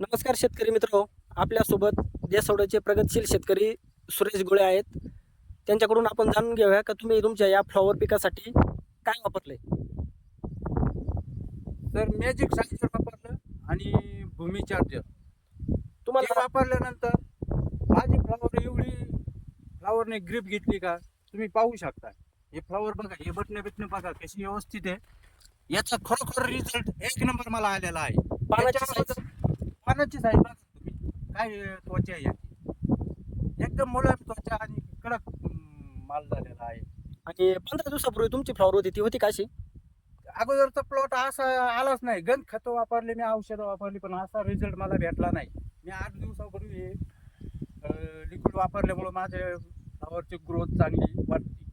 नमस्कार शेतकरी मित्र, आपल्यासोबत देसवड्याचे प्रगतशील शेतकरी सुरेश गोळे आहेत. त्यांच्याकडून आपण जाणून घेऊया का तुम्ही तुमच्या या फ्लॉवर पिकासाठी काय वापरले. तर मॅजिक सायझर वापरलं आणि भूमी चार्जर तुम्हाला वापरल्यानंतर माझी फ्लॉवरने ग्रीप घेतली का तुम्ही पाहू शकता. हे फ्लॉवर बघा, हे बटणे बघा कशी व्यवस्थित आहे. याचा खरोखर रिझल्ट एक नंबर मला आलेला आहे. पानाची साईज बघा तुम्ही, काय त्वचा आहे याची, एकदम मुलायम त्वचा आणि कडक माल झालेला आहे. आणि 15 दिवसापूर्वी तुमची फ्लॉवर होती ती होती कशी? अगोदरचा प्लॉट असा आलाच नाही. गंज खतं वापरले मी, औषधं वापरली, पण असा रिझल्ट मला भेटला नाही. मी 8 दिवसापूर्वी लिक्विड वापरल्यामुळे माझ्या फ्लॉवरची ग्रोथ चांगली वाटते.